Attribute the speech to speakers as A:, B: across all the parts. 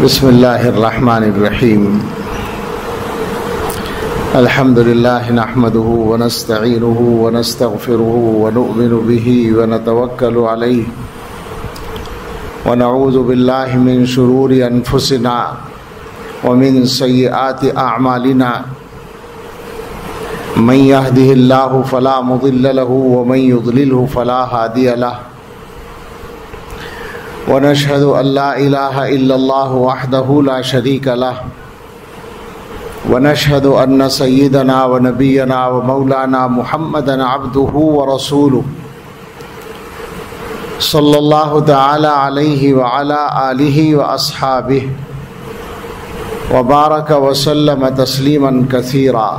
A: بسم اللہ الرحمن الرحیم الحمد للہ نحمده ونستعینه ونستغفره ونؤمن به ونتوکل علیہ ونعوذ باللہ من شرور انفسنا ومن سیئات اعمالنا من يهده اللہ فلا مضل له ومن يضلله فلا هادی له ونشهد أن لا إله إلا الله وحده لا شريك له ونشهد أن سيدنا ونبينا ومولانا محمدا عبده ورسوله صلى الله تعالى عليه وعلى آله وأصحابه وبارك وسلم تسليما كثيرا.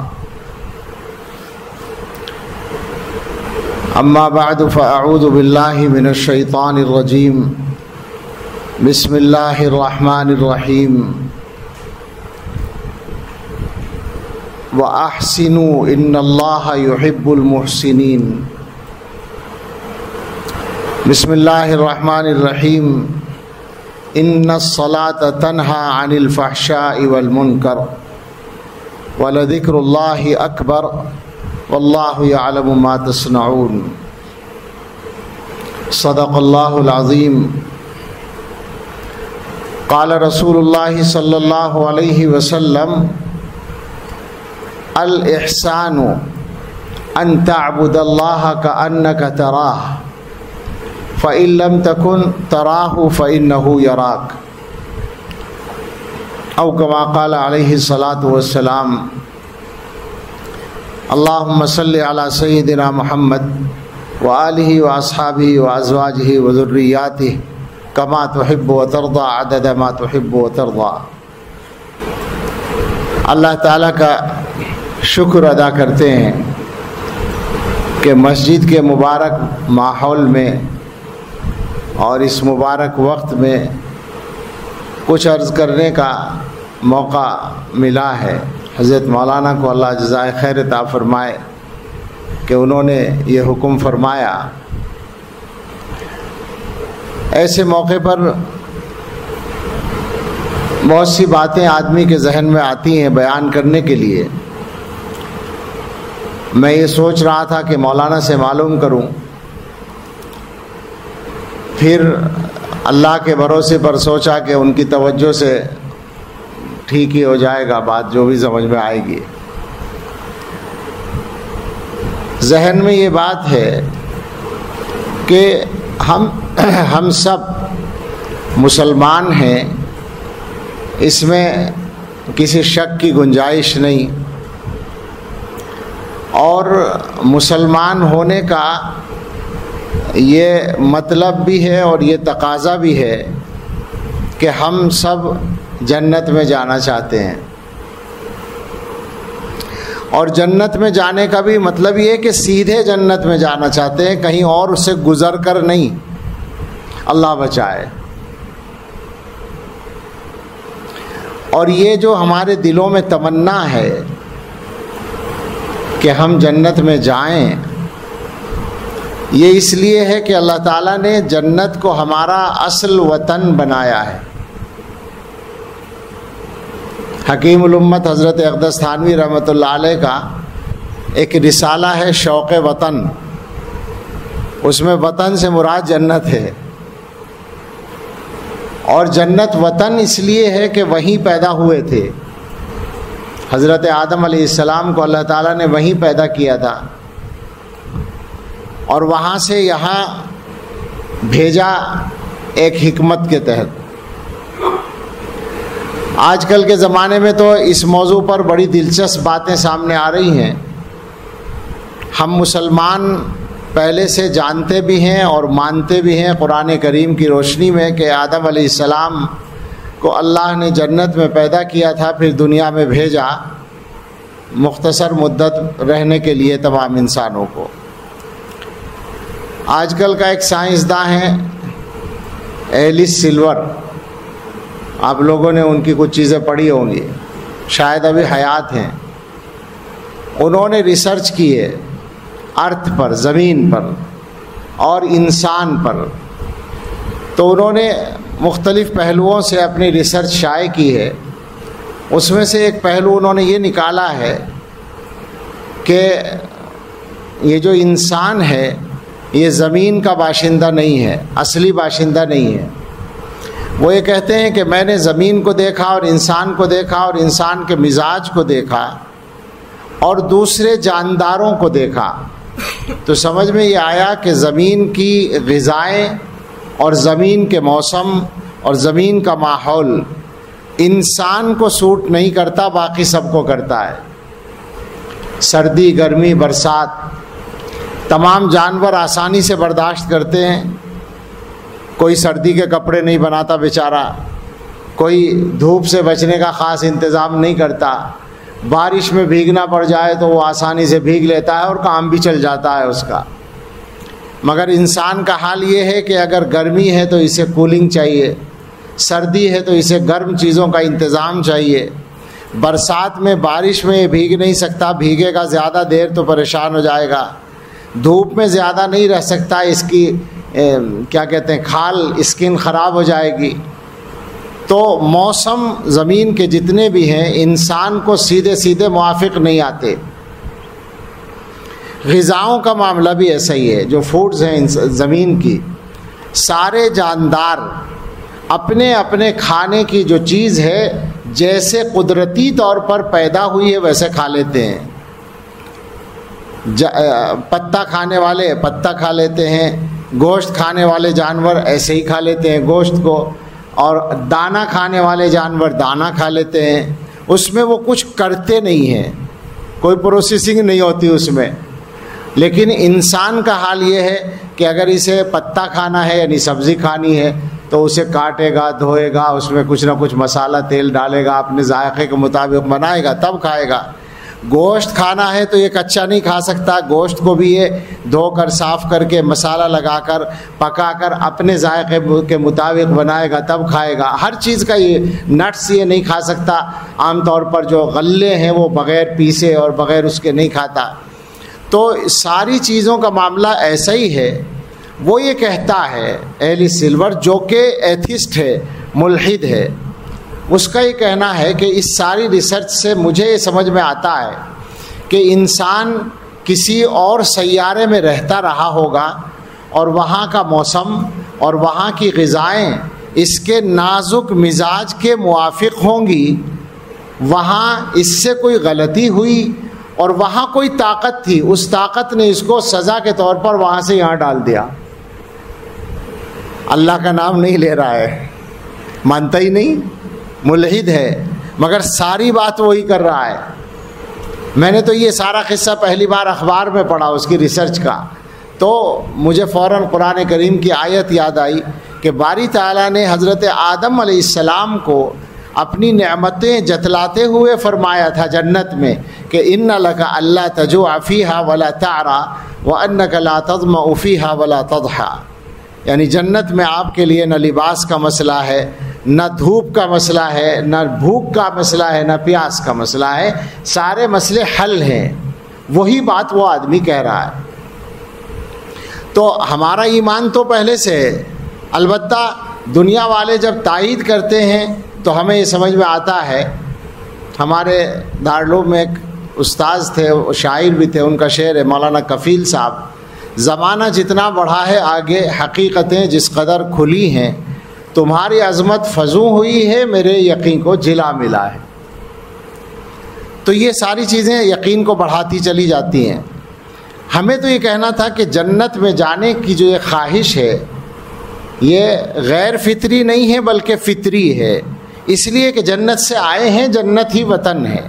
A: أما بعد فأعوذ بالله من الشيطان الرجيم. بسم اللہ الرحمن الرحیم. وَأَحْسِنُوا إِنَّ اللَّهَ يُحِبُّ الْمُحْسِنِينَ. بسم اللہ الرحمن الرحیم. إِنَّ الصَّلَاةَ تَنْهَى عَنِ الْفَحْشَاءِ وَالْمُنْكَرِ وَلَذِكْرُ اللَّهِ أَكْبَرُ وَاللَّهُ يَعْلَمُ مَا تَصْنَعُونَ. صدق اللہ العظیم. قال رسول اللہ صلی اللہ علیہ وسلم الاحسان ان تعبد اللہ کأنک تراہ فإن لم تکن تراہ فإنہ یراک او کما قال علیہ الصلاۃ والسلام. اللہم صل علی سیدنا محمد وآلہ واصحابہ وازواجہ وذریاتہ کما تحب و ترضى عدد ما تحب و ترضى. اللہ تعالیٰ کا شکر ادا کرتے ہیں کہ مسجد کے مبارک ماحول میں اور اس مبارک وقت میں کچھ عرض کرنے کا موقع ملا ہے. حضرت مولانا کو اللہ جزائے خیر عطا فرمائے کہ انہوں نے یہ حکم فرمایا. ایسے موقع پر بہت سی باتیں آدمی کے ذہن میں آتی ہیں بیان کرنے کے لیے. میں یہ سوچ رہا تھا کہ مولانا سے معلوم کروں, پھر اللہ کے بھروسے پر سوچا کہ ان کی توجہ سے ٹھیک ہی ہو جائے گا, بات جو بھی سمجھ میں آئے گی. ذہن میں یہ بات ہے کہ ہم سب مسلمان ہیں, اس میں کسی شک کی گنجائش نہیں, اور مسلمان ہونے کا یہ مطلب بھی ہے اور یہ تقاضا بھی ہے کہ ہم سب جنت میں جانا چاہتے ہیں. اور جنت میں جانے کا بھی مطلب یہ ہے کہ سیدھے جنت میں جانا چاہتے ہیں, کہیں اور اس سے گزر کر نہیں. اللہ بچائے. اور یہ جو ہمارے دلوں میں تمنا ہے کہ ہم جنت میں جائیں, یہ اس لیے ہے کہ اللہ تعالیٰ نے جنت کو ہمارا اصل وطن بنایا ہے. حکیم الامت حضرت اقدس تھانوی رحمۃ اللہ علیہ کا ایک رسالہ ہے شوق وطن, اس میں وطن سے مراد جنت ہے. اور جنت وطن اس لیے ہے کہ وہیں پیدا ہوئے تھے. حضرت آدم علیہ السلام کو اللہ تعالیٰ نے وہیں پیدا کیا تھا اور وہاں سے یہاں بھیجا ایک حکمت کے تحت. آج کل کے زمانے میں تو اس موضوع پر بڑی دلچسپ باتیں سامنے آ رہی ہیں. ہم مسلمان پہلے سے جانتے بھی ہیں اور مانتے بھی ہیں قرآن کریم کی روشنی میں کہ آدم علیہ السلام کو اللہ نے جنت میں پیدا کیا تھا, پھر دنیا میں بھیجا مختصر مدت رہنے کے لیے تمام انسانوں کو. آج کل کا ایک سائنسداں ہیں ایلس سلور, آپ لوگوں نے ان کی کچھ چیزیں پڑھی ہوں گی, شاید ابھی حیات ہیں. انہوں نے ریسرچ کی ہے ارتھ پر, زمین پر اور انسان پر. تو انہوں نے مختلف پہلوؤں سے اپنی ریسرچ شائع کی ہے. اس میں سے ایک پہلو انہوں نے یہ نکالا ہے کہ یہ جو انسان ہے یہ زمین کا باشندہ نہیں ہے، اصلی باشندہ نہیں ہے. وہ یہ کہتے ہیں کہ میں نے زمین کو دیکھا اور انسان کو دیکھا اور انسان کے مزاج کو دیکھا اور دوسرے جانداروں کو دیکھا، تو سمجھ میں یہ آیا کہ زمین کی غذائیں اور زمین کے موسم اور زمین کا ماحول انسان کو سوٹ نہیں کرتا، باقی سب کو کرتا ہے. سردی، گرمی، برسات تمام جانور آسانی سے برداشت کرتے ہیں. کوئی سردی کے کپڑے نہیں بناتا بیچارہ، کوئی دھوپ سے بچنے کا خاص انتظام نہیں کرتا. بارش میں بھیگنا پڑ جائے تو وہ آسانی سے بھیگ لیتا ہے اور کام بھی چل جاتا ہے اس کا. مگر انسان کا حال یہ ہے کہ اگر گرمی ہے تو اسے کولنگ چاہیے، سردی ہے تو اسے گرم چیزوں کا انتظام چاہیے. برسات میں، بارش میں یہ بھیگ نہیں سکتا، بھیگے گا زیادہ دیر تو پریشان ہو جائے گا. دھوپ میں زیادہ نہیں رہ سکتا، اس کی کیا کہتے ہیں کھال، اسکن خراب ہو جائے گی. تو موسم زمین کے جتنے بھی ہیں انسان کو سیدھے سیدھے موافق نہیں آتے. غذاؤں کا معاملہ بھی ایسا ہی ہے. جو فوڈز ہیں زمین کی، سارے جاندار اپنے اپنے کھانے کی جو چیز ہے جیسے قدرتی طور پر پیدا ہوئی ہے ویسے کھا لیتے ہیں. پتا کھانے والے پتا کھا لیتے ہیں، گوشت کھانے والے جانور ایسے ہی کھا لیتے ہیں گوشت کو، اور دانہ کھانے والے جانور دانہ کھا لیتے ہیں. اس میں وہ کچھ کرتے نہیں ہیں، کوئی پروسیسنگ نہیں ہوتی اس میں. لیکن انسان کا حال یہ ہے کہ اگر اسے پتا کھانا ہے یعنی سبزی کھانی ہے تو اسے کاٹے گا، دھوئے گا، اس میں کچھ نہ کچھ مسالہ تیل ڈالے گا، اپنے ذائقے کے مطابق بنائے گا تب کھائے گا. گوشت کھانا ہے تو یہ کچا نہیں کھا سکتا، گوشت کو بھی یہ دھو کر صاف کر کے مسالہ لگا کر پکا کر اپنے ذائقے کے مطابق بنائے گا تب کھائے گا. ہر چیز کا یہ نٹس یہ نہیں کھا سکتا. عام طور پر جو غلے ہیں وہ بغیر پیسے اور بغیر اس کے نہیں کھاتا. تو ساری چیزوں کا معاملہ ایسا ہی ہے. وہ یہ کہتا ہے ایلی سلور جو کہ ایتھسٹ ہے، ملحد ہے، اس کا یہ کہنا ہے کہ اس ساری ریسرچ سے مجھے یہ سمجھ میں آتا ہے کہ انسان کسی اور سیارے میں رہتا رہا ہوگا اور وہاں کا موسم اور وہاں کی غذائیں اس کے نازک مزاج کے موافق ہوں گی. وہاں اس سے کوئی غلطی ہوئی اور وہاں کوئی طاقت تھی، اس طاقت نے اس کو سزا کے طور پر وہاں سے یہاں ڈال دیا. اللہ کا نام نہیں لے رہا ہے، مانتا ہی نہیں، ملحد ہے، مگر ساری بات وہی کر رہا ہے. میں نے تو یہ سارا قصہ پہلی بار اخبار میں پڑھا اس کی ریسرچ کا، تو مجھے فوراً قرآن کریم کی آیت یاد آئی کہ باری تعالیٰ نے حضرت آدم علیہ السلام کو اپنی نعمتیں جتلاتے ہوئے فرمایا تھا جنت میں کہ ان لک الا تجوع فیہا ولا تعری وانک لا تظمأ فیہا ولا تضحی. یعنی جنت میں آپ کے لیے نہ لباس کا مسئلہ ہے، نہ دھوپ کا مسئلہ ہے، نہ بھوک کا مسئلہ ہے، نہ پیاس کا مسئلہ ہے. سارے مسئلے حل ہیں. وہی بات وہ آدمی کہہ رہا ہے. تو ہمارا ایمان تو پہلے سے ہے، البتہ دنیا والے جب تائید کرتے ہیں تو ہمیں یہ سمجھ میں آتا ہے. ہمارے دارالعلوم میں ایک استاذ تھے، شاعر بھی تھے، ان کا شعر ہے مولانا کفیل صاحب، زمانہ جتنا بڑھا ہے آگے حقیقتیں جس قدر کھلی ہیں، تمہاری عظمت فزوں ہوئی ہے میرے یقین کو جلا ملا ہے. تو یہ ساری چیزیں یقین کو بڑھاتی چلی جاتی ہیں. ہمیں تو یہ کہنا تھا کہ جنت میں جانے کی جو یہ خواہش ہے یہ غیر فطری نہیں ہے بلکہ فطری ہے، اس لیے کہ جنت سے آئے ہیں، جنت ہی وطن ہے.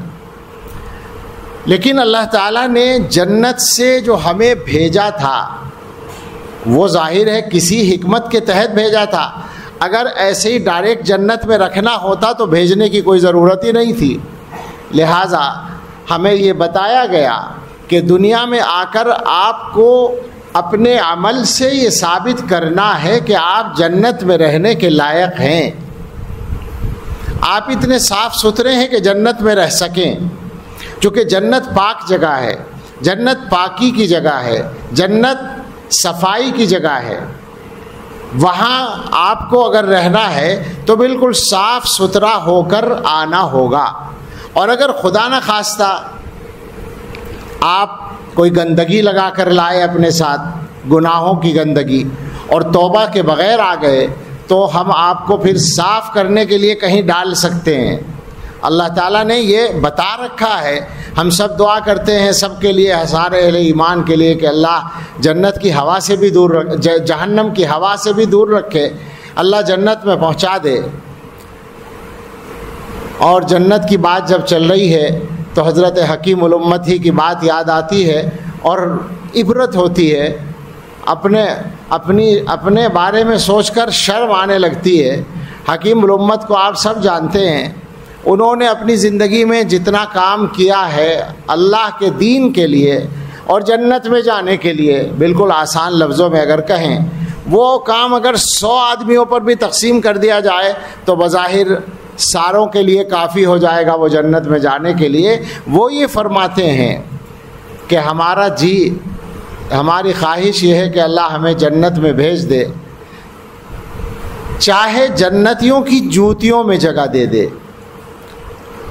A: لیکن اللہ تعالیٰ نے جنت سے جو ہمیں بھیجا تھا وہ ظاہر ہے کسی حکمت کے تحت بھیجا تھا. اگر ایسے ہی ڈائریکٹ جنت میں رکھنا ہوتا تو بھیجنے کی کوئی ضرورت ہی نہیں تھی. لہٰذا ہمیں یہ بتایا گیا کہ دنیا میں آ کر آپ کو اپنے عمل سے یہ ثابت کرنا ہے کہ آپ جنت میں رہنے کے لائق ہیں. آپ اتنے صاف ستھرے ہیں کہ جنت میں رہ سکیں، چونکہ جنت پاک جگہ ہے، جنت پاکی کی جگہ ہے، جنت صفائی کی جگہ ہے. وہاں آپ کو اگر رہنا ہے تو بالکل صاف ستھرا ہو کر آنا ہوگا. اور اگر خدا نہ خواستہ آپ کوئی گندگی لگا کر لائے اپنے ساتھ، گناہوں کی گندگی، اور توبہ کے بغیر آ گئے، تو ہم آپ کو پھر صاف کرنے کے لیے کہیں ڈال سکتے ہیں. اللہ تعالیٰ نے یہ بتا رکھا ہے. ہم سب دعا کرتے ہیں سب کے لیے، سارے اہل ایمان کے لیے، کہ اللہ جنت کی ہوا سے بھی دور جہنم کی ہوا سے بھی دور رکھے، اللہ جنت میں پہنچا دے. اور جنت کی بات جب چل رہی ہے تو حضرت حکیم الامت ہی کی بات یاد آتی ہے اور عبرت ہوتی ہے. اپنے بارے میں سوچ کر شرم آنے لگتی ہے. حکیم الامت کو آپ سب جانتے ہیں. انہوں نے اپنی زندگی میں جتنا کام کیا ہے اللہ کے دین کے لیے اور جنت میں جانے کے لیے، بالکل آسان لفظوں میں اگر کہیں، وہ کام اگر 100 آدمیوں پر بھی تقسیم کر دیا جائے تو بظاہر ساروں کے لیے کافی ہو جائے گا وہ جنت میں جانے کے لیے. وہ یہ فرماتے ہیں کہ ہماری خواہش یہ ہے کہ اللہ ہمیں جنت میں بھیج دے، چاہے جنتیوں کی جوتیوں میں جگہ دے دے.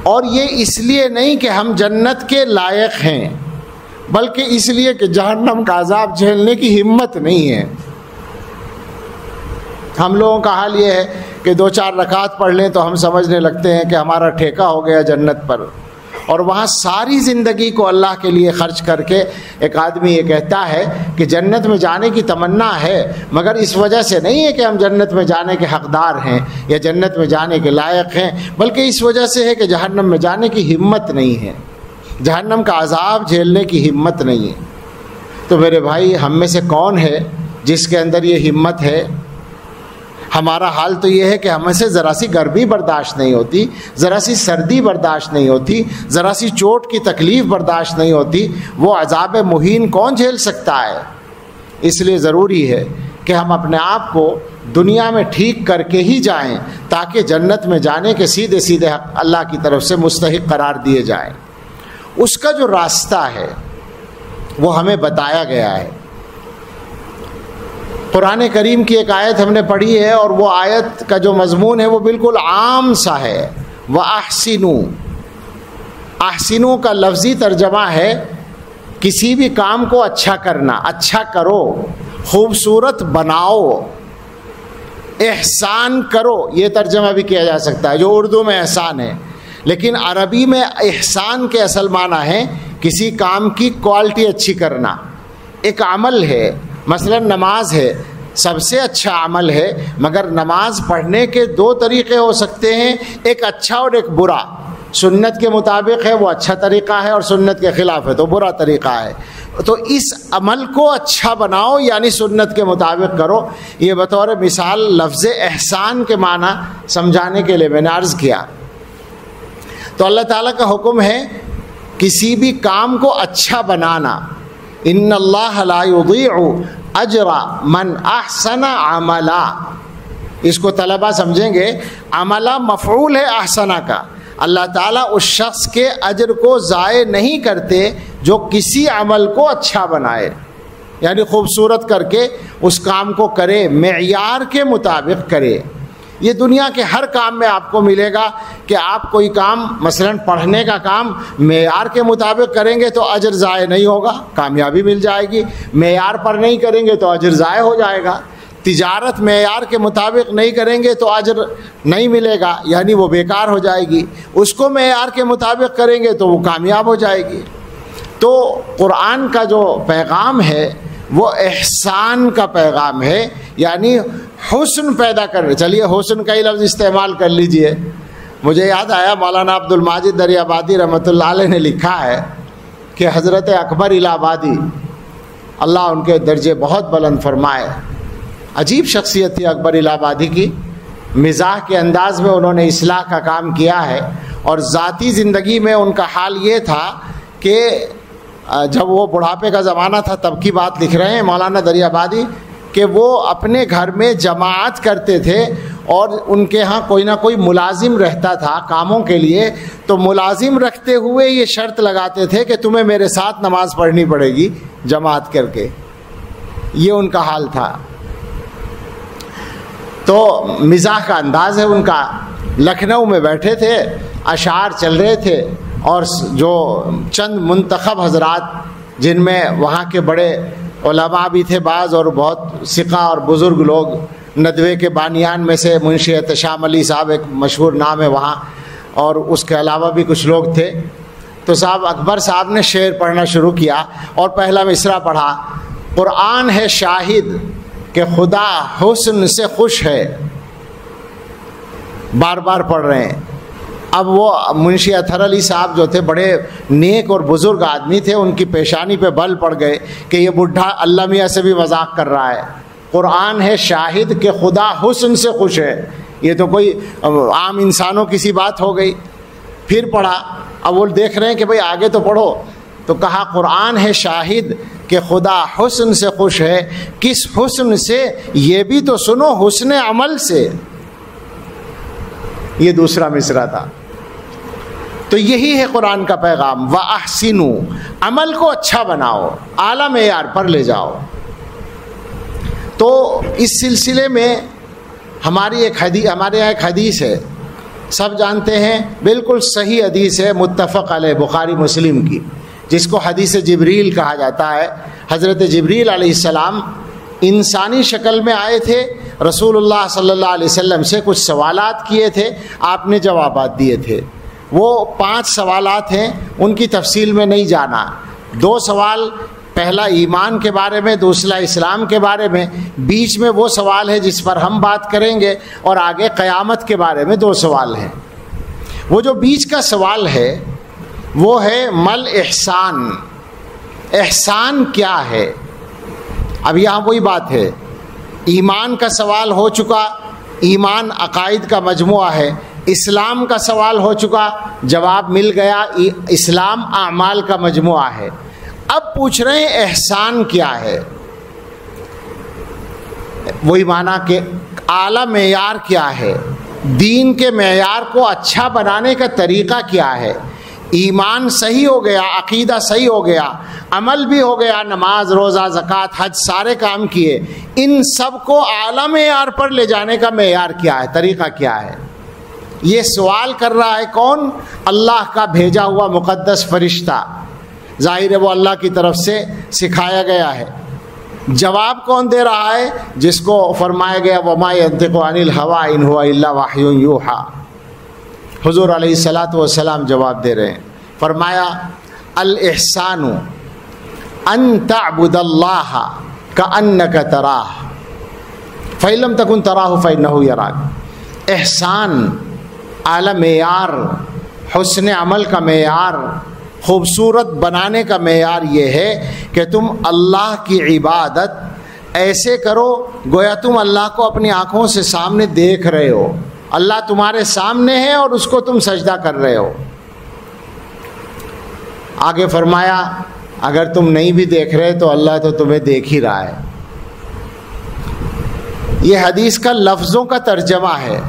A: اور یہ اس لیے نہیں کہ ہم جنت کے لائق ہیں، بلکہ اس لیے کہ جہنم کا عذاب جھیلنے کی ہمت نہیں ہے. ہم لوگوں کا حال یہ ہے کہ 2-4 رکعت پڑھ لیں تو ہم سمجھنے لگتے ہیں کہ ہمارا ٹھیکہ ہو گیا جنت پر، اور وہاں ساری زندگی کو اللہ کے لیے خرچ کر کے ایک آدمی یہ کہتا ہے کہ جنت میں جانے کی تمنا ہے، مگر اس وجہ سے نہیں ہے کہ ہم جنت میں جانے کے حقدار ہیں یا جنت میں جانے کے لائق ہیں، بلکہ اس وجہ سے ہے کہ جہنم میں جانے کی ہمت نہیں ہے، جہنم کا عذاب جھیلنے کی ہمت نہیں ہے. تو میرے بھائی، ہم میں سے کون ہے جس کے اندر یہ ہمت ہے؟ ہمارا حال تو یہ ہے کہ ہمیں سے ذرا سی گرمی برداشت نہیں ہوتی، ذرا سی سردی برداشت نہیں ہوتی، ذرا سی چوٹ کی تکلیف برداشت نہیں ہوتی. وہ عذاب مہین کون جھیل سکتا ہے؟ اس لیے ضروری ہے کہ ہم اپنے آپ کو دنیا میں ٹھیک کر کے ہی جائیں، تاکہ جنت میں جانے کے سیدھے سیدھے اللہ کی طرف سے مستحق قرار دیے جائیں. اس کا جو راستہ ہے وہ ہمیں بتایا گیا ہے. قرآن کریم کی ایک آیت ہم نے پڑھی ہے، اور وہ آیت کا جو مضمون ہے وہ بالکل عام سا ہے. وَأَحْسِنُوا، احسنوا کا لفظی ترجمہ ہے کسی بھی کام کو اچھا کرنا، اچھا کرو، خوبصورت بناؤ، احسان کرو. یہ ترجمہ بھی کیا جا سکتا ہے جو اردو میں احسان ہے، لیکن عربی میں احسان کے اصل معنی ہے کسی کام کی کوالٹی اچھی کرنا. ایک عمل ہے، مثلا نماز ہے، سب سے اچھا عمل ہے، مگر نماز پڑھنے کے 2 طریقے ہو سکتے ہیں، ایک اچھا اور ایک برا. سنت کے مطابق ہے وہ اچھا طریقہ ہے، اور سنت کے خلاف ہے تو برا طریقہ ہے. تو اس عمل کو اچھا بناؤ، یعنی سنت کے مطابق کرو. یہ بطور مثال لفظ احسان کے معنی سمجھانے کے لیے میں نے عرض کیا. تو اللہ تعالیٰ کا حکم ہے کسی بھی کام کو اچھا بنانا. ان اللہ لا یضیع اجر من احسن عملا. اس کو طلبہ سمجھیں گے، عملا مفعول ہے احسنہ کا. اللہ تعالیٰ اس شخص کے اجر کو ضائع نہیں کرتے جو کسی عمل کو اچھا بنائے، یعنی خوبصورت کر کے اس کام کو کرے، معیار کے مطابق کرے. یہ دنیا کے ہر کام میں آپ کو ملے گا کہ آپ کوئی کام، مثلا پڑھنے کا کام معیار کے مطابق کریں گے تو اجر ضائع نہیں ہوگا، کامیابی مل جائے گی. معیار پر نہیں کریں گے تو اجر ضائع ہو جائے گا. تجارت معیار کے مطابق نہیں کریں گے تو اجر نہیں ملے گا، یعنی وہ بیکار ہو جائے گی. اس کو معیار کے مطابق کریں گے تو وہ کامیاب ہو جائے گی. تو قرآن کا جو پیغام ہے وہ احسان کا پیغام ہے، یعنی حسن پیدا کرنے. چلیے حسن کا ہی لفظ استعمال کر لیجئے. مجھے یاد آیا مولانا عبد الماجد دریابادی رحمۃ اللہ علیہ نے لکھا ہے کہ حضرت اکبر الہ آبادی، اللہ ان کے درجے بہت بلند فرمائے، عجیب شخصیت تھی اکبر الہ آبادی کی. مزاح کے انداز میں انہوں نے اصلاح کا کام کیا ہے، اور ذاتی زندگی میں ان کا حال یہ تھا کہ جب وہ بڑھاپے کا زمانہ تھا تب کی بات لکھ رہے ہیں مولانا دریابادی، کہ وہ اپنے گھر میں جماعت کرتے تھے، اور ان کے ہاں کوئی نہ کوئی ملازم رہتا تھا کاموں کے لیے. تو ملازم رکھتے ہوئے یہ شرط لگاتے تھے کہ تمہیں میرے ساتھ نماز پڑھنی پڑے گی جماعت کر کے. یہ ان کا حال تھا. تو مزاح کا انداز ہے ان کا. لکھنؤ میں بیٹھے تھے, اشعار چل رہے تھے, اور جو چند منتخب حضرات جن میں وہاں کے بڑے علماء بھی تھے بعض, اور بہت ثقہ اور بزرگ لوگ, ندوے کے بانیان میں سے منشی احتشام علی صاحب ایک مشہور نام ہے وہاں, اور اس کے علاوہ بھی کچھ لوگ تھے. تو صاحب اکبر صاحب نے شعر پڑھنا شروع کیا اور پہلا مصرع پڑھا, قرآن ہے شاہد کہ خدا حسن سے خوش ہے. بار بار پڑھ رہے ہیں. اب وہ منشی اطہر علی صاحب جو تھے بڑے نیک اور بزرگ آدمی تھے, ان کی پیشانی پہ بل پڑ گئے کہ یہ بڈھا اللہ میاں سے بھی مذاق کر رہا ہے. قرآن ہے شاہد کہ خدا حسن سے خوش ہے, یہ تو کوئی عام انسانوں کی سی بات ہو گئی. پھر پڑھا, اب وہ دیکھ رہے ہیں کہ بھئی آگے تو پڑھو, تو کہا قرآن ہے شاہد کہ خدا حسن سے خوش ہے. کس حسن سے؟ یہ بھی تو سنو, حسن عمل سے. یہ دوسرا مصرع تھا. تو یہی ہے قرآن کا پیغام, وَأَحْسِنُوا, عمل کو اچھا بناؤ, اعلیٰ معیار پر لے جاؤ. تو اس سلسلے میں ہمارے یہاں ایک حدیث ہے, سب جانتے ہیں, بالکل صحیح حدیث ہے, متفق علیہ, بخاری مسلم کی, جس کو حدیث جبریل کہا جاتا ہے. حضرت جبریل علیہ السلام انسانی شکل میں آئے تھے, رسول اللہ صلی اللہ علیہ وسلم سے کچھ سوالات کیے تھے, آپ نے جوابات دیے تھے. وہ 5 سوالات ہیں, ان کی تفصیل میں نہیں جانا. 2 سوال, پہلا ایمان کے بارے میں, دوسرا اسلام کے بارے میں, بیچ میں وہ سوال ہے جس پر ہم بات کریں گے, اور آگے قیامت کے بارے میں 2 سوال ہیں. وہ جو بیچ کا سوال ہے وہ ہے مل احسان, احسان کیا ہے. اب یہاں وہی بات ہے, ایمان کا سوال ہو چکا, ایمان عقائد کا مجموعہ ہے. اسلام کا سوال ہو چکا, جواب مل گیا, اسلام اعمال کا مجموعہ ہے. اب پوچھ رہے ہیں احسان کیا ہے. وہی معنی کہ اعلیٰ معیار کیا ہے, دین کے معیار کو اچھا بنانے کا طریقہ کیا ہے. ایمان صحیح ہو گیا, عقیدہ صحیح ہو گیا, عمل بھی ہو گیا, نماز, روزہ, زکوٰۃ, حج, سارے کام کیے, ان سب کو اعلیٰ معیار پر لے جانے کا معیار کیا ہے, طریقہ کیا ہے. یہ سوال کر رہا ہے کون؟ اللہ کا بھیجا ہوا مقدس فرشتہ. ظاہر ہے وہ اللہ کی طرف سے سکھایا گیا ہے. جواب کون دے رہا ہے؟ جس کو فرمایا گیا وَمَا يَنطِقُ عَنِ الْهَوَىٰ إِنْ هُوَ إِلَّا وَحْيٌ يُوحَىٰ. حضور علیہ الصلاۃ والسلام جواب دے رہے ہیں. فرمایا الاحسان ان تعبد اللہ کأنک تراہ فإن لم تکن تراہ فإنہ یراک. احسان اعلی معیار, حسن عمل کا معیار, خوبصورت بنانے کا معیار یہ ہے کہ تم اللہ کی عبادت ایسے کرو گویا تم اللہ کو اپنی آنکھوں سے سامنے دیکھ رہے ہو. اللہ تمہارے سامنے ہے اور اس کو تم سجدہ کر رہے ہو. آگے فرمایا اگر تم نہیں بھی دیکھ رہے تو اللہ تو تمہیں دیکھ ہی رہا ہے. یہ حدیث کا لفظوں کا ترجمہ ہے.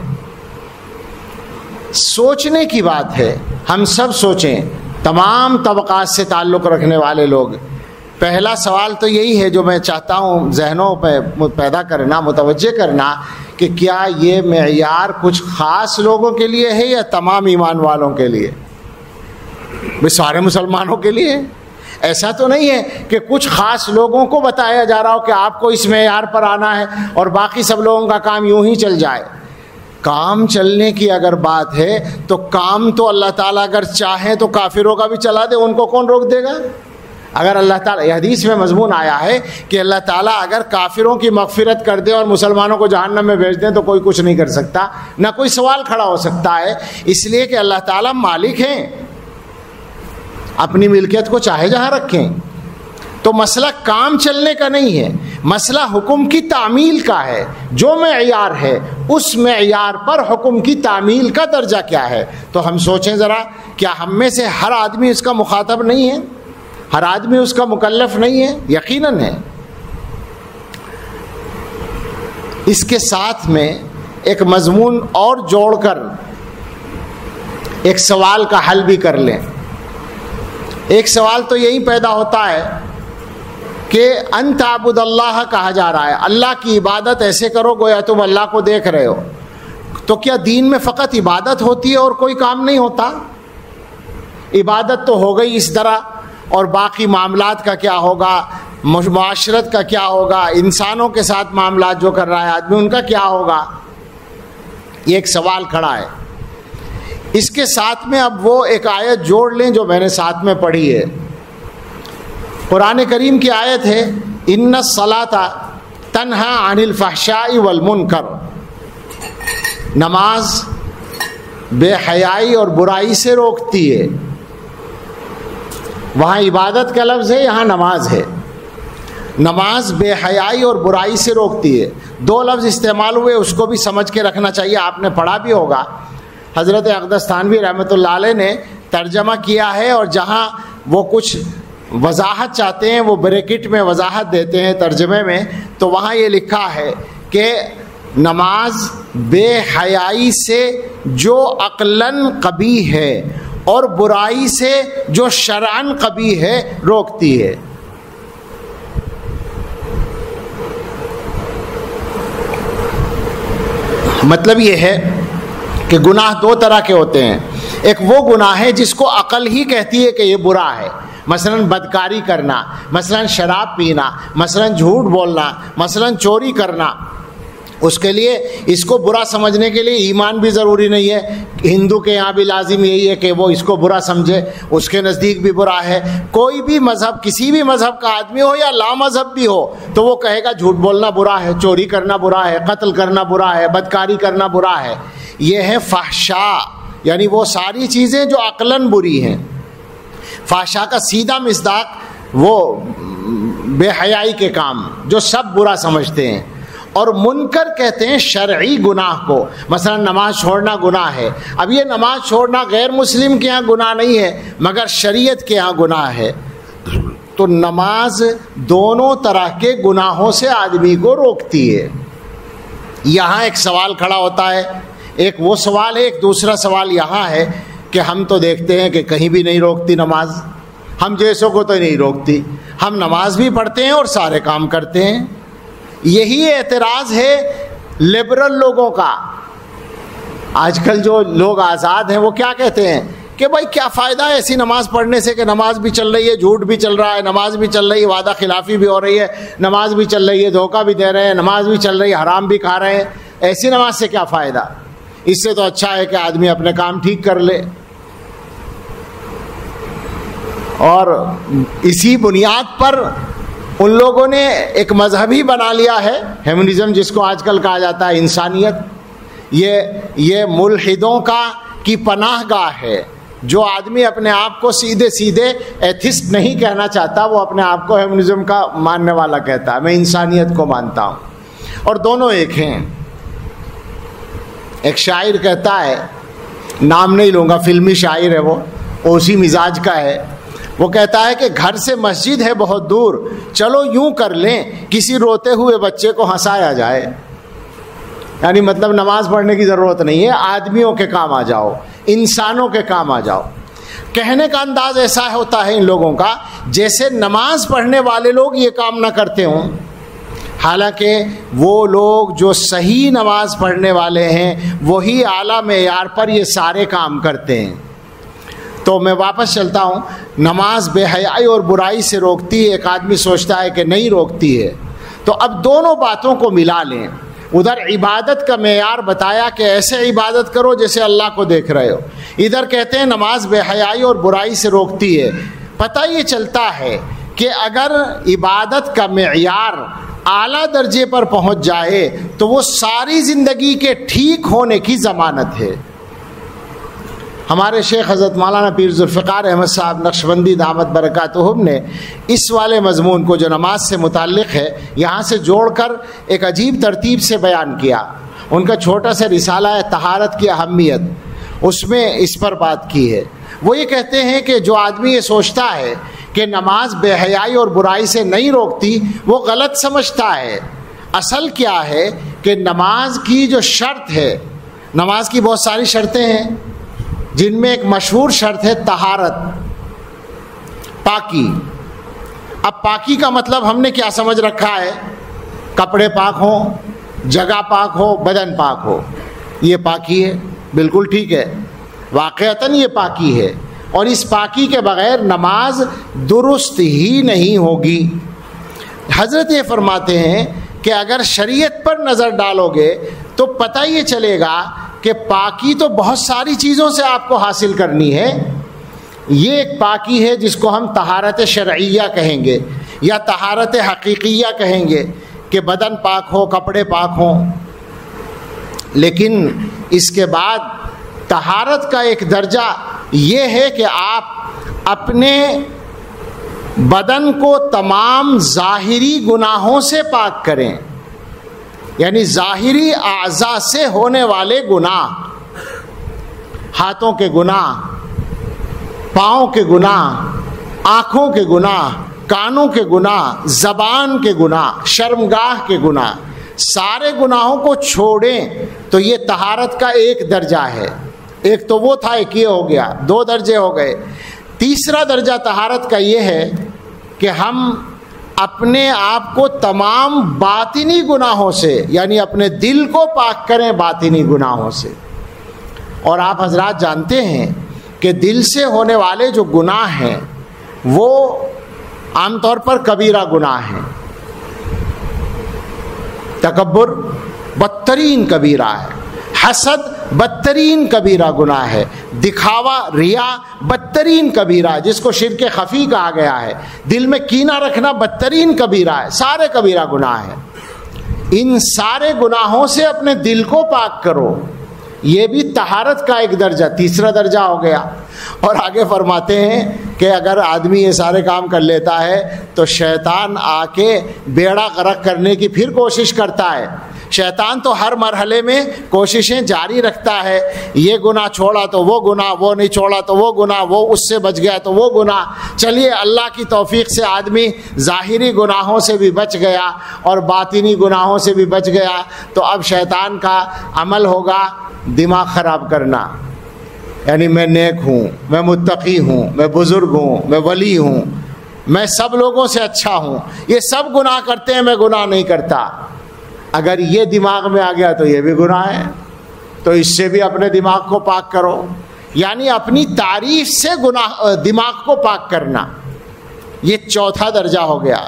A: سوچنے کی بات ہے, ہم سب سوچیں, تمام طبقات سے تعلق رکھنے والے لوگ. پہلا سوال تو یہی ہے جو میں چاہتا ہوں ذہنوں پہ پیدا کرنا, متوجہ کرنا, کہ کیا یہ معیار کچھ خاص لوگوں کے لیے ہے یا تمام ایمان والوں کے لیے؟ بھئی سارے مسلمانوں کے لیے. ایسا تو نہیں ہے کہ کچھ خاص لوگوں کو بتایا جا رہا ہو کہ آپ کو اس معیار پر آنا ہے اور باقی سب لوگوں کا کام یوں ہی چل جائے. کام چلنے کی اگر بات ہے تو کام تو اللہ تعالیٰ اگر چاہیں تو کافروں کا بھی چلا دے, ان کو کون روک دے گا؟ اگر اللہ تعالیٰ, یہ حدیث میں مضمون آیا ہے کہ اللہ تعالیٰ اگر کافروں کی مغفرت کر دے اور مسلمانوں کو جہنم میں بھیج دیں تو کوئی کچھ نہیں کر سکتا, نہ کوئی سوال کھڑا ہو سکتا ہے. اس لیے کہ اللہ تعالیٰ مالک ہیں, اپنی ملکیت کو چاہے جہاں رکھیں. تو مسئلہ کام چلنے کا نہیں ہے, مسئلہ حکم کی تعمیل کا ہے. جو معیار ہے اس معیار پر حکم کی تعمیل کا درجہ کیا ہے. تو ہم سوچیں ذرا, کیا ہم میں سے ہر آدمی اس کا مخاطب نہیں ہے؟ ہر آدمی اس کا مکلف نہیں ہے؟ یقیناً ہے. اس کے ساتھ میں ایک مضمون اور جوڑ کر ایک سوال کا حل بھی کر لیں. ایک سوال تو یہی پیدا ہوتا ہے کہ ان تعبد اللہ کہا جا رہا ہے، اللہ کی عبادت ایسے کرو گویا تم اللہ کو دیکھ رہے ہو، تو کیا دین میں فقط عبادت ہوتی ہے اور کوئی کام نہیں ہوتا؟ عبادت تو ہو گئی اس طرح، اور باقی معاملات کا کیا ہوگا، معاشرت کا کیا ہوگا، انسانوں کے ساتھ معاملات جو کر رہا ہے آدمی ان کا کیا ہوگا؟ یہ ایک سوال کھڑا ہے۔ اس کے ساتھ میں اب وہ ایک آیت جوڑ لیں جو میں نے ساتھ میں پڑھی ہے، قرآن کریم کی آیت ہے ان الصلاۃ تنہی عن الفحشاء والمنکر، نماز بے حیائی اور برائی سے روکتی ہے۔ وہاں عبادت کا لفظ ہے، یہاں نماز ہے۔ نماز بے حیائی اور برائی سے روکتی ہے، دو لفظ استعمال ہوئے، اس کو بھی سمجھ کے رکھنا چاہیے، آپ نے پڑھا بھی ہوگا۔ حضرت اقدس تھانوی رحمۃ اللہ علیہ نے ترجمہ کیا ہے، اور جہاں وہ کچھ وضاحت چاہتے ہیں وہ بریکٹ میں وضاحت دیتے ہیں ترجمے میں، تو وہاں یہ لکھا ہے کہ نماز بے حیائی سے جو عقلاً قبیح ہے اور برائی سے جو شرعاً قبیح ہے روکتی ہے۔ مطلب یہ ہے کہ گناہ دو طرح کے ہوتے ہیں، ایک وہ گناہ ہے جس کو عقل ہی کہتی ہے کہ یہ برا ہے، مثلا بدکاری کرنا، مثلا شراب پینا، مثلا جھوٹ بولنا، مثلا چوری کرنا، اس کے لیے اس کو برا سمجھنے کے لیے ایمان بھی ضروری نہیں ہے۔ ہندو کے یہاں بھی لازم یہی ہے کہ وہ اس کو برا سمجھے، اس کے نزدیک بھی برا ہے۔ کوئی بھی مذہب، کسی بھی مذہب کا آدمی ہو یا لا مذہب بھی ہو، تو وہ کہے گا جھوٹ بولنا برا ہے، چوری کرنا برا ہے، قتل کرنا برا ہے، بدکاری کرنا برا ہے۔ یہ ہے فحشاء، یعنی وہ ساری چیزیں جو عقلاً بری ہیں۔ فحشاء کا سیدھا مصداق وہ بے حیائی کے کام جو سب برا سمجھتے ہیں، اور منکر کہتے ہیں شرعی گناہ کو، مثلا نماز چھوڑنا گناہ ہے۔ اب یہ نماز چھوڑنا غیر مسلم کے ہاں گناہ نہیں ہے مگر شریعت کے ہاں گناہ ہے، تو نماز دونوں طرح کے گناہوں سے آدمی کو روکتی ہے۔ یہاں ایک سوال کھڑا ہوتا ہے، ایک وہ سوال ہے، ایک دوسرا سوال یہاں ہے کہ ہم تو دیکھتے ہیں کہ کہیں بھی نہیں روکتی نماز، ہم جیسوں کو تو نہیں روکتی، ہم نماز بھی پڑھتے ہیں اور سارے کام کرتے ہیں۔ یہی اعتراض ہے لبرل لوگوں کا۔ آج کل جو لوگ آزاد ہیں وہ کیا کہتے ہیں کہ بھائی کیا فائدہ ہے ایسی نماز پڑھنے سے کہ نماز بھی چل رہی ہے، جھوٹ بھی چل رہا ہے، نماز بھی چل رہی ہے، وعدہ خلافی بھی ہو رہی ہے، نماز بھی چل رہی ہے، دھوکہ بھی دے رہے ہیں، نماز بھی چل رہی ہے، حرام بھی کھا رہے ہیں، ایسی نماز سے کیا فائدہ؟ اس سے تو اچھا ہے کہ آدمی اپنے کام ٹھیک کر لے۔ اور اسی بنیاد پر ان لوگوں نے ایک مذہب ہی بنا لیا ہے، ہیومنزم جس کو آج کل کہا جاتا ہے، انسانیت۔ یہ ملحدوں کی پناہ گاہ ہے۔ جو آدمی اپنے آپ کو سیدھے سیدھے ایتھسٹ نہیں کہنا چاہتا، وہ اپنے آپ کو ہیومنزم کا ماننے والا کہتا ہے، میں انسانیت کو مانتا ہوں، اور دونوں ایک ہیں۔ ایک شاعر کہتا ہے، نام نہیں لوں گا، فلمی شاعر ہے وہ، اسی مزاج کا ہے، وہ کہتا ہے کہ گھر سے مسجد ہے بہت دور، چلو یوں کر لیں کسی روتے ہوئے بچے کو ہنسایا جائے۔ یعنی مطلب نماز پڑھنے کی ضرورت نہیں ہے، آدمیوں کے کام آ جاؤ، انسانوں کے کام آ جاؤ۔ کہنے کا انداز ایسا ہوتا ہے ان لوگوں کا جیسے نماز پڑھنے والے لوگ یہ کام نہ کرتے ہوں، حالانکہ وہ لوگ جو صحیح نماز پڑھنے والے ہیں وہی اعلیٰ معیار پر یہ سارے کام کرتے ہیں۔ تو میں واپس چلتا ہوں، نماز بے حیائی اور برائی سے روکتی ہے، ایک آدمی سوچتا ہے کہ نہیں روکتی ہے، تو اب دونوں باتوں کو ملا لیں۔ ادھر عبادت کا معیار بتایا کہ ایسے عبادت کرو جیسے اللہ کو دیکھ رہے ہو، ادھر کہتے ہیں نماز بے حیائی اور برائی سے روکتی ہے۔ پتہ یہ چلتا ہے کہ اگر عبادت کا معیار اعلیٰ درجے پر پہنچ جائے تو وہ ساری زندگی کے ٹھیک ہونے کی ضمانت ہے۔ ہمارے شیخ حضرت مولانا پیر ذوالفقار احمد صاحب نقشبندی دامت برکاتہم نے اس والے مضمون کو جو نماز سے متعلق ہے یہاں سے جوڑ کر ایک عجیب ترتیب سے بیان کیا۔ ان کا چھوٹا سا رسالہ ہے طہارت کی اہمیت، اس میں اس پر بات کی ہے۔ وہ یہ کہتے ہیں کہ جو آدمی یہ سوچتا ہے کہ نماز بے حیائی اور برائی سے نہیں روکتی وہ غلط سمجھتا ہے۔ اصل کیا ہے کہ نماز کی جو شرط ہے، نماز کی بہت ساری شرطیں ہیں جن میں ایک مشہور شرط ہے طہارت، پاکی۔ اب پاکی کا مطلب ہم نے کیا سمجھ رکھا ہے؟ کپڑے پاک ہوں، جگہ پاک ہو، بدن پاک ہو، یہ پاکی ہے. بالکل ٹھیک ہے، واقعتاً یہ پاکی ہے، اور اس پاکی کے بغیر نماز درست ہی نہیں ہوگی. حضرت یہ فرماتے ہیں کہ اگر شریعت پر نظر ڈالو گے تو پتہ یہ چلے گا کہ پاکی تو بہت ساری چیزوں سے آپ کو حاصل کرنی ہے. یہ ایک پاکی ہے جس کو ہم طہارت شرعیہ کہیں گے یا طہارت حقیقیہ کہیں گے کہ بدن پاک ہو، کپڑے پاک ہوں. لیکن اس کے بعد طہارت کا ایک درجہ یہ ہے کہ آپ اپنے بدن کو تمام ظاہری گناہوں سے پاک کریں، یعنی ظاہری اعضاء سے ہونے والے گناہ، ہاتھوں کے گناہ، پاؤں کے گناہ، آنکھوں کے گناہ، کانوں کے گناہ، زبان کے گناہ، شرمگاہ کے گناہ، سارے گناہوں کو چھوڑیں. تو یہ طہارت کا ایک درجہ ہے. ایک تو وہ تھا، ایک یہ ہو گیا، 2 درجے ہو گئے. تیسرا درجہ طہارت کا یہ ہے کہ ہم اپنے آپ کو تمام باطنی گناہوں سے، یعنی اپنے دل کو پاک کریں باطنی گناہوں سے. اور آپ حضرات جانتے ہیں کہ دل سے ہونے والے جو گناہ ہیں وہ عام طور پر کبیرہ گناہ ہیں. تکبر بدترین کبیرہ ہے، حسد بدترین کبیرہ گناہ ہے، دکھاوا ریا بدترین کبیرہ ہے جس کو شرک خفی کہا گیا ہے، دل میں کینہ رکھنا بدترین کبیرہ ہے. سارے کبیرہ گناہ ہیں. ان سارے گناہوں سے اپنے دل کو پاک کرو. یہ بھی طہارت کا ایک درجہ، تیسرا درجہ ہو گیا. اور آگے فرماتے ہیں کہ اگر آدمی یہ سارے کام کر لیتا ہے تو شیطان آ کے بیڑا غرق کرنے کی پھر کوشش کرتا ہے. شیطان تو ہر مرحلے میں کوششیں جاری رکھتا ہے. یہ گناہ چھوڑا تو وہ گناہ، وہ نہیں چھوڑا تو وہ گناہ، وہ اس سے بچ گیا تو وہ گناہ. چلیے اللہ کی توفیق سے آدمی ظاہری گناہوں سے بھی بچ گیا اور باطنی گناہوں سے بھی بچ گیا. تو اب شیطان کا عمل ہوگا دماغ خراب کرنا، یعنی میں نیک ہوں، میں متقی ہوں، میں بزرگ ہوں، میں ولی ہوں، میں سب لوگوں سے اچھا ہوں، یہ سب گناہ کرتے ہیں، میں گناہ نہیں کرتا. اگر یہ دماغ میں آ گیا تو یہ بھی گناہ ہے. تو اس سے بھی اپنے دماغ کو پاک کرو، یعنی اپنی تعریف سے دماغ کو پاک کرنا. یہ چوتھا درجہ ہو گیا.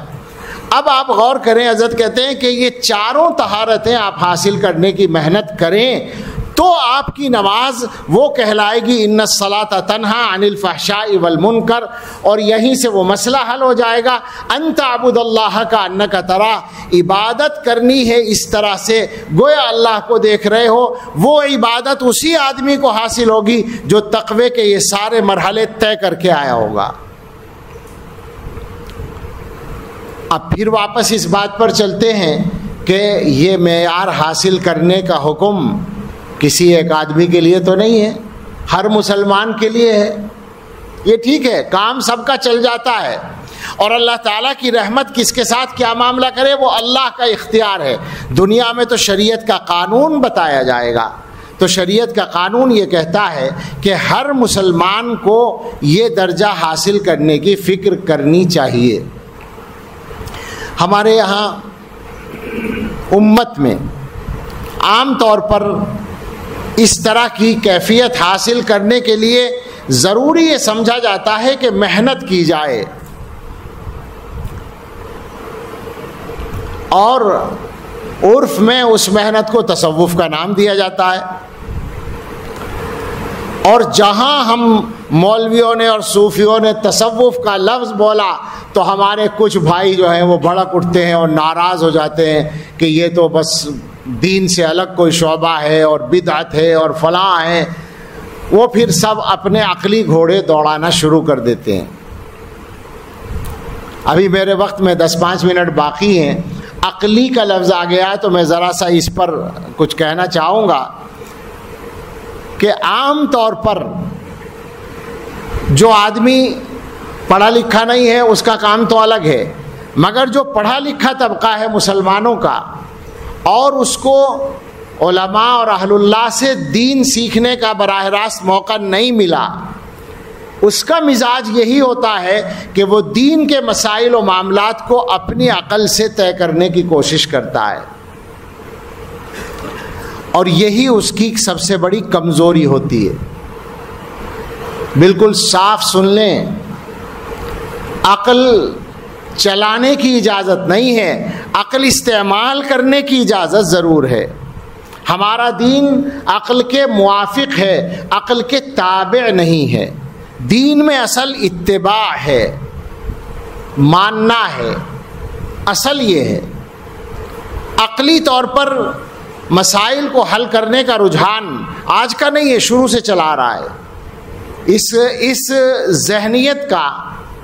A: اب آپ غور کریں، حضرت کہتے ہیں کہ یہ چاروں طہارتیں آپ حاصل کرنے کی محنت کریں تو آپ کی نماز وہ کہلائے گی ان الصلاۃ تنہا عن الفحشاء والمنکر. اور یہیں سے وہ مسئلہ حل ہو جائے گا. ان تعبد اللہ کا انک ترا، عبادت کرنی ہے اس طرح سے گویا اللہ کو دیکھ رہے ہو. وہ عبادت اسی آدمی کو حاصل ہوگی جو تقوی کے یہ سارے مرحلے طے کر کے آیا ہوگا. اب پھر واپس اس بات پر چلتے ہیں کہ یہ معیار حاصل کرنے کا حکم کسی ایک آدمی کے لیے تو نہیں ہے، ہر مسلمان کے لیے ہے. یہ ٹھیک ہے، کام سب کا چل جاتا ہے، اور اللہ تعالیٰ کی رحمت کس کے ساتھ کیا معاملہ کرے وہ اللہ کا اختیار ہے. دنیا میں تو شریعت کا قانون بتایا جائے گا. تو شریعت کا قانون یہ کہتا ہے کہ ہر مسلمان کو یہ درجہ حاصل کرنے کی فکر کرنی چاہیے. ہمارے یہاں امت میں عام طور پر اس طرح کی کیفیت حاصل کرنے کے لیے ضروری یہ سمجھا جاتا ہے کہ محنت کی جائے، اور عرف میں اس محنت کو تصوف کا نام دیا جاتا ہے. اور جہاں ہم مولویوں نے اور صوفیوں نے تصوف کا لفظ بولا تو ہمارے کچھ بھائی جو ہیں وہ بھڑک اٹھتے ہیں اور ناراض ہو جاتے ہیں کہ یہ تو بس دین سے الگ کوئی شعبہ ہے اور بدعت ہے اور فلاں ہے. وہ پھر سب اپنے عقلی گھوڑے دوڑانا شروع کر دیتے ہیں. ابھی میرے وقت میں 10-5 منٹ باقی ہیں. عقلی کا لفظ آ گیا تو میں ذرا سا اس پر کچھ کہنا چاہوں گا کہ عام طور پر جو آدمی پڑھا لکھا نہیں ہے اس کا کام تو الگ ہے، مگر جو پڑھا لکھا طبقہ ہے مسلمانوں کا اور اس کو علماء اور اہل اللہ سے دین سیکھنے کا براہ راست موقع نہیں ملا، اس کا مزاج یہی ہوتا ہے کہ وہ دین کے مسائل و معاملات کو اپنی عقل سے طے کرنے کی کوشش کرتا ہے، اور یہی اس کی سب سے بڑی کمزوری ہوتی ہے۔ بالکل صاف سن لیں، عقل چلانے کی اجازت نہیں ہے، عقل استعمال کرنے کی اجازت ضرور ہے۔ ہمارا دین عقل کے موافق ہے، عقل کے تابع نہیں ہے۔ دین میں اصل اتباع ہے، ماننا ہے، اصل یہ ہے۔ عقلی طور پر مسائل کو حل کرنے کا رجحان آج کا نہیں ہے، شروع سے چلا رہا ہے۔ اس ذہنیت کا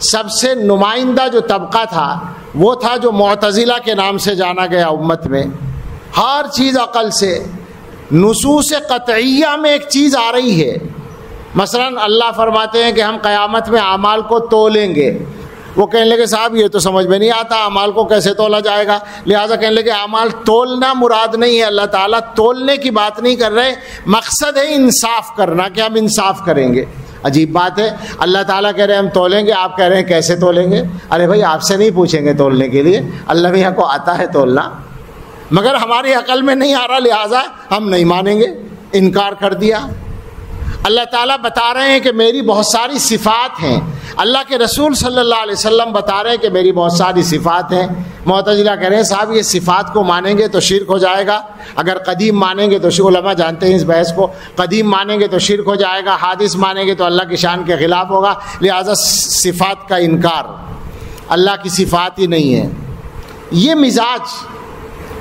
A: سب سے نمائندہ جو طبقہ تھا وہ تھا جو معتزلہ کے نام سے جانا گیا امت میں۔ ہر چیز عقل سے، نصوص قطعیہ میں ایک چیز آ رہی ہے، مثلا اللہ فرماتے ہیں کہ ہم قیامت میں اعمال کو تولیں گے، وہ کہنے لگے صاحب یہ تو سمجھ میں نہیں آتا، اعمال کو کیسے تولا جائے گا؟ لہٰذا کہنے لگے اعمال تولنا مراد نہیں ہے، اللہ تعالیٰ تولنے کی بات نہیں کر رہے، مقصد ہے انصاف کرنا، کہ ہم انصاف کریں گے۔ عجیب بات ہے، اللہ تعالیٰ کہہ رہے ہیں ہم تولیں گے، آپ کہہ رہے ہیں کیسے تولیں گے؟ ارے بھائی آپ سے نہیں پوچھیں گے تولنے کے لیے، اللہ میاں کو آتا ہے تولنا، مگر ہماری عقل میں نہیں آ رہا، لہٰذا ہم نہیں مانیں گے، انکار کر دیا۔ اللہ تعالیٰ بتا رہے ہیں کہ میری بہت ساری صفات ہیں، اللہ کے رسول صلی اللہ علیہ وسلم بتا رہے ہیں کہ میری بہت ساری صفات ہیں۔ معتزلہ کہہ رہے ہیں صاحب یہ صفات کو مانیں گے تو شرک ہو جائے گا، اگر قدیم مانیں گے تو علماء جانتے ہیں اس بحث کو، قدیم مانیں گے تو شرک ہو جائے گا، حادث مانیں گے تو اللہ کی شان کے خلاف ہوگا، لہذا صفات کا انکار، اللہ کی صفات ہی نہیں ہے۔ یہ مزاج،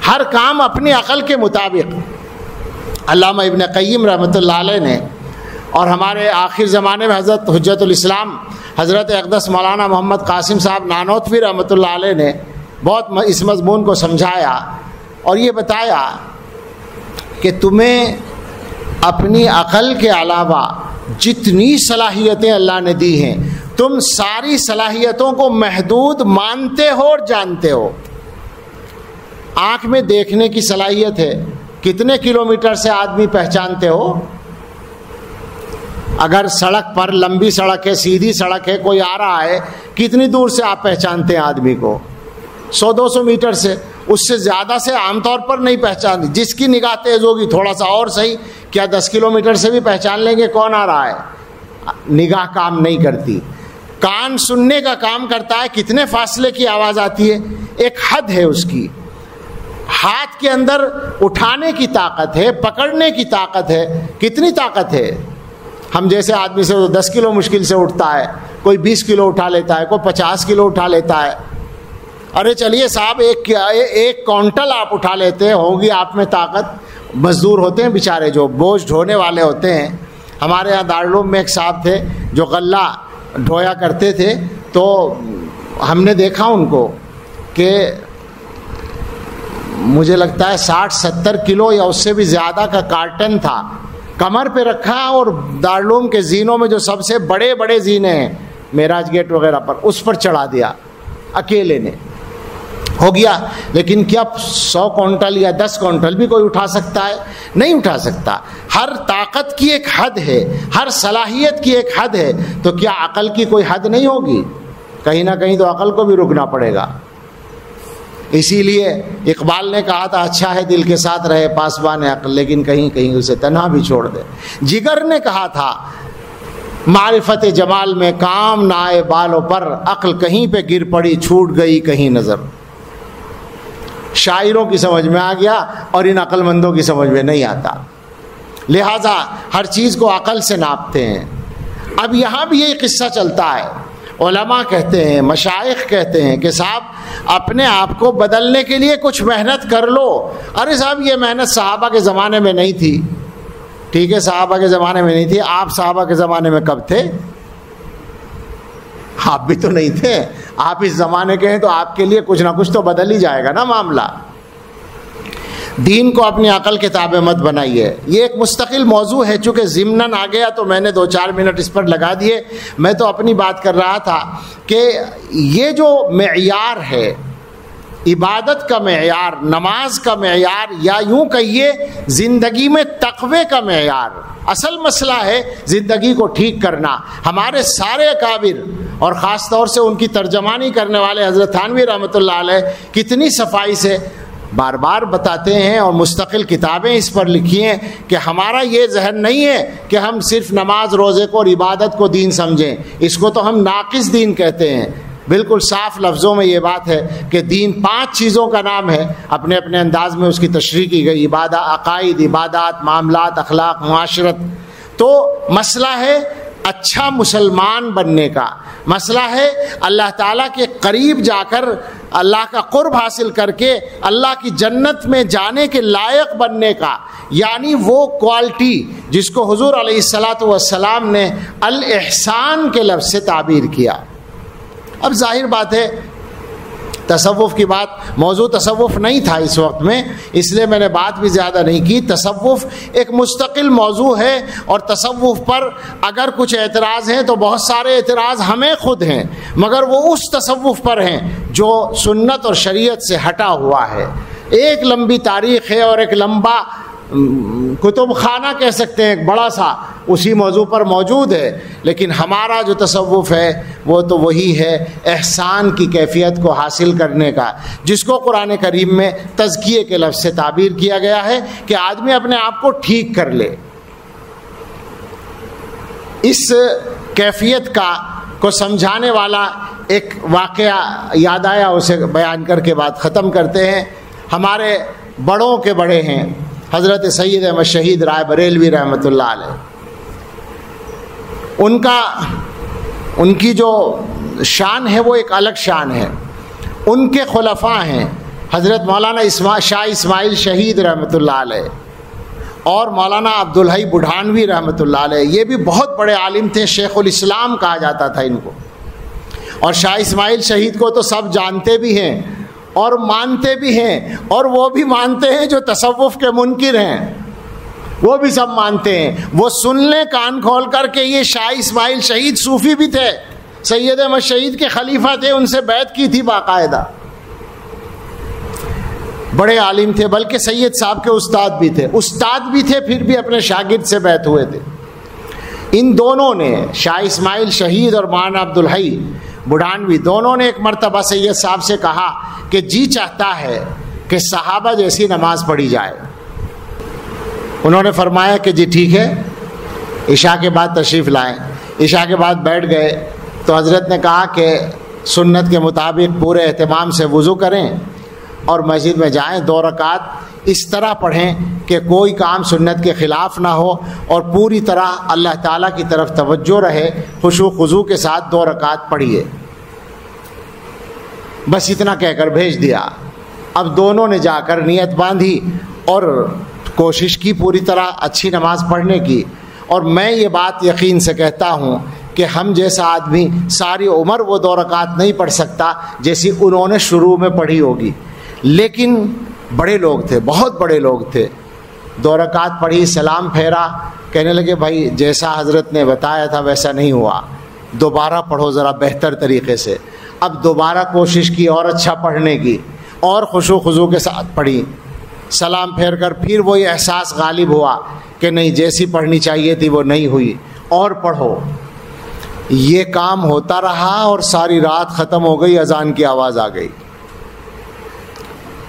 A: ہر کام اپنی عقل کے مطابق۔ علامہ ابن قیم رحمۃ اللہ علیہ نے اور ہمارے آخر زمانے میں حضرت حجت الاسلام حضرت اقدس مولانا محمد قاسم صاحب نانوتوی رحمۃ اللہ علیہ نے بہت اس مضمون کو سمجھایا اور یہ بتایا کہ تمہیں اپنی عقل کے علاوہ جتنی صلاحیتیں اللہ نے دی ہیں، تم ساری صلاحیتوں کو محدود مانتے ہو اور جانتے ہو۔ آنکھ میں دیکھنے کی صلاحیت ہے، کتنے کلومیٹر سے آدمی پہچانتے ہو؟ اگر سڑک پر لمبی سڑک ہے، سیدھی سڑک ہے، کوئی آ رہا ہے، کتنی دور سے آپ پہچانتے ہیں آدمی کو؟ 100-200 میٹر سے، اس سے زیادہ سے عام طور پر نہیں پہچانتے۔ جس کی نگاہ تیز ہوگی تھوڑا سا اور صحیح، کیا 10 کلومیٹر سے بھی پہچان لیں گے کون آ رہا ہے؟ نگاہ کام نہیں کرتی، کان سننے کا کام کرتا ہے، کتنے فاصلے کی آواز آتی ہے، ایک حد ہے اس کی۔ ہاتھ کے اندر اٹھانے کی طاقت ہے، پکڑنے کی طاقت ہے، کتنی طاقت ہے؟ ہم جیسے آدمی سے 10 کلو مشکل سے اٹھتا ہے، کوئی 20 کلو اٹھا لیتا ہے، کوئی 50 کلو اٹھا لیتا ہے۔ ارے چلیے صاحب ایک کونٹل آپ اٹھا لیتے ہیں، ہوگی آپ میں طاقت۔ مزدور ہوتے ہیں بیچارے جو بوجھ ڈھونے والے ہوتے ہیں، ہمارے یہاں دارالعلوم میں ایک صاحب تھے جو غلہ ڈھویا کرتے تھے، تو ہم نے دیکھا ان کو کہ مجھے لگتا ہے 60-70 کلو یا اس سے بھی زیادہ کا کارٹن تھا، کمر پہ رکھا، اور دارالعلوم کے زینوں میں جو سب سے بڑے بڑے زینے ہیں معراج گیٹ وغیرہ پر، اس پر چڑھا دیا اکیلے نے، ہو گیا۔ لیکن کیا 100 کونٹل یا 10 کونٹل بھی کوئی اٹھا سکتا ہے؟ نہیں اٹھا سکتا۔ ہر طاقت کی ایک حد ہے، ہر صلاحیت کی ایک حد ہے، تو کیا عقل کی کوئی حد نہیں ہوگی؟ کہیں نہ کہیں تو عقل کو بھی رکنا پڑے گا۔ اسی لیے اقبال نے کہا تھا اچھا ہے دل کے ساتھ رہے پاسبان عقل، لیکن کہیں کہیں اسے تنہا بھی چھوڑ دے۔ جگر نے کہا تھا معرفت جمال میں کام نہ آئے بالوں پر، عقل کہیں پہ گر پڑی چھوٹ گئی کہیں نظر۔ شاعروں کی سمجھ میں آ گیا اور ان عقل مندوں کی سمجھ میں نہیں آتا، لہذا ہر چیز کو عقل سے ناپتے ہیں۔ اب یہاں بھی یہ قصہ چلتا ہے، علماء کہتے ہیں، مشائخ کہتے ہیں کہ صاحب اپنے آپ کو بدلنے کے لیے کچھ محنت کر لو۔ ارے صاحب یہ محنت صحابہ کے زمانے میں نہیں تھی، ٹھیک ہے صحابہ کے زمانے میں نہیں تھی، آپ صحابہ کے زمانے میں کب تھے؟ آپ بھی تو نہیں تھے، آپ اس زمانے کے ہیں، تو آپ کے لیے کچھ نہ کچھ تو بدل ہی جائے گا نا معاملہ۔ دین کو اپنی عقل کے تابع مت بنائیے، یہ ایک مستقل موضوع ہے، چونکہ ضمناً آ گیا تو میں نے 2-4 منٹ اس پر لگا دیے۔ میں تو اپنی بات کر رہا تھا کہ یہ جو معیار ہے، عبادت کا معیار، نماز کا معیار، یا یوں کہیے زندگی میں تقوی کا معیار. اصل مسئلہ ہے زندگی کو ٹھیک کرنا. ہمارے سارے اکابر اور خاص طور سے ان کی ترجمانی کرنے والے حضرت تھانوی رحمۃ اللہ علیہ کتنی صفائی سے بار بار بتاتے ہیں اور مستقل کتابیں اس پر لکھی ہیں کہ ہمارا یہ ذہن نہیں ہے کہ ہم صرف نماز روزے کو اور عبادت کو دین سمجھیں، اس کو تو ہم ناقص دین کہتے ہیں. بالکل صاف لفظوں میں یہ بات ہے کہ دین 5 چیزوں کا نام ہے، اپنے اپنے انداز میں اس کی تشریح کی گئی: عقائد، عبادات، معاملات، اخلاق، معاشرت. تو مسئلہ ہے اچھا مسلمان بننے کا، مسئلہ ہے اللہ تعالیٰ کے قریب جا کر اللہ کا قرب حاصل کر کے اللہ کی جنت میں جانے کے لائق بننے کا، یعنی وہ کوالٹی جس کو حضور علیہ الصلاۃ والسلام نے الاحسان کے لفظ سے تعبیر کیا. اب ظاہر بات ہے تصوف کی بات، موضوع تصوف نہیں تھا اس وقت میں، اس لیے میں نے بات بھی زیادہ نہیں کی. تصوف ایک مستقل موضوع ہے، اور تصوف پر اگر کچھ اعتراض ہیں تو بہت سارے اعتراض ہمیں خود ہیں، مگر وہ اس تصوف پر ہیں جو سنت اور شریعت سے ہٹا ہوا ہے. ایک لمبی تاریخ ہے اور ایک لمبا کتب خانہ کہہ سکتے ہیں، ایک بڑا سا اسی موضوع پر موجود ہے. لیکن ہمارا جو تصوف ہے وہ تو وہی ہے احسان کی کیفیت کو حاصل کرنے کا، جس کو قرآن کریم میں تزکیے کے لفظ سے تعبیر کیا گیا ہے کہ آدمی اپنے آپ کو ٹھیک کر لے. اس کیفیت کو سمجھانے والا ایک واقعہ یاد آیا، اسے بیان کر کے بات ختم کرتے ہیں. ہمارے بڑوں کے بڑے ہیں حضرت سید احمد شہید رائے بریلوی رحمۃ اللہ علیہ. ان کی جو شان ہے وہ ایک الگ شان ہے. ان کے خلفاء ہیں حضرت مولانا شاہ اسماعیل شہید رحمۃ اللہ علیہ اور مولانا عبدالحی بڑھانوی رحمۃ اللہ علیہ. یہ بھی بہت بڑے عالم تھے، شیخ الاسلام کہا جاتا تھا ان کو. اور شاہ اسماعیل شہید کو تو سب جانتے بھی ہیں اور مانتے بھی ہیں، اور وہ بھی مانتے ہیں جو تصوف کے منکر ہیں، وہ بھی سب مانتے ہیں. وہ سن لیں کان کھول کر کے یہ شاہ اسماعیل شہید صوفی بھی تھے، سید احمد شہید کے خلیفہ تھے، ان سے بیعت کی تھی باقاعدہ. بڑے عالم تھے، بلکہ سید صاحب کے استاد بھی تھے، پھر بھی اپنے شاگرد سے بیعت ہوئے تھے. ان دونوں نے، شاہ اسماعیل شہید اور مولانا عبدالحی بڑھانوی، دونوں نے ایک مرتبہ سید صاحب سے کہا کہ جی چاہتا ہے کہ صحابہ جیسی نماز پڑھی جائے. انہوں نے فرمایا کہ جی ٹھیک ہے، عشاء کے بعد تشریف لائیں. عشاء کے بعد بیٹھ گئے تو حضرت نے کہا کہ سنت کے مطابق پورے اہتمام سے وضو کریں اور مسجد میں جائیں، 2 رکعت اس طرح پڑھیں کہ کوئی کام سنت کے خلاف نہ ہو اور پوری طرح اللہ تعالیٰ کی طرف توجہ رہے. خشوع خضوع کے ساتھ 2 رکعت پڑھیے. بس اتنا کہہ کر بھیج دیا. اب دونوں نے جا کر نیت باندھی اور کوشش کی پوری طرح اچھی نماز پڑھنے کی. اور میں یہ بات یقین سے کہتا ہوں کہ ہم جیسا آدمی ساری عمر وہ 2 رکعت نہیں پڑھ سکتا جیسی انہوں نے شروع میں پڑھی ہوگی. لیکن بڑے لوگ تھے، بہت بڑے لوگ تھے. 2 رکعت پڑھی، سلام پھیرا، کہنے لگے بھائی جیسا حضرت نے بتایا تھا ویسا نہیں ہوا، دوبارہ پڑھو ذرا بہتر طریقے سے. اب دوبارہ کوشش کی اور اچھا پڑھنے کی، اور خشوع خضوع کے ساتھ پڑھی. سلام پھیر کر پھر وہی احساس غالب ہوا کہ نہیں، جیسی پڑھنی چاہیے تھی وہ نہیں ہوئی، اور پڑھو. یہ کام ہوتا رہا اور ساری رات ختم ہو گئی. اذان کی آواز آ گئی.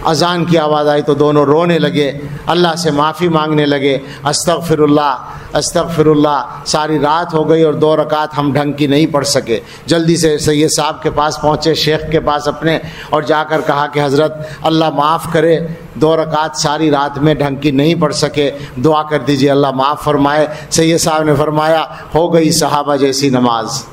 A: اذان کی آواز آئی تو دونوں رونے لگے، اللہ سے معافی مانگنے لگے، استغفر اللہ استغفر اللہ. ساری رات ہو گئی اور 2 رکعت ہم ڈھنگ کی نہیں پڑھ سکے. جلدی سے سید صاحب کے پاس پہنچے، شیخ کے پاس اپنے، اور جا کر کہا کہ حضرت اللہ معاف کرے، 2 رکعت ساری رات میں ڈھنگ کی نہیں پڑھ سکے، دعا کر دیجیے اللہ معاف فرمائے. سید صاحب نے فرمایا ہو گئی صحابہ جیسی نماز.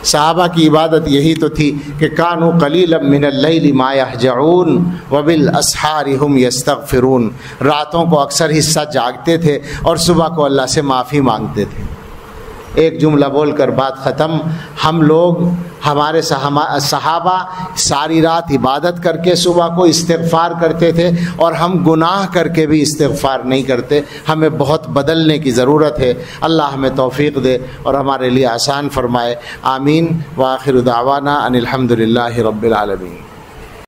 A: صحابہ کی عبادت یہی تو تھی کہ کانوا قلیلا من اللیل ما یہجعون وبالاسحار هم یستغفرون. راتوں کو اکثر حصہ جاگتے تھے اور صبح کو اللہ سے معافی مانگتے تھے. ایک جملہ بول کر بات ختم. ہم لوگ، ہمارے صحابہ ساری رات عبادت کر کے صبح کو استغفار کرتے تھے، اور ہم گناہ کر کے بھی استغفار نہیں کرتے. ہمیں بہت بدلنے کی ضرورت ہے. اللہ ہمیں توفیق دے اور ہمارے لیے آسان فرمائے. آمین. وآخر دعوانا ان الحمد للہ رب العالمین.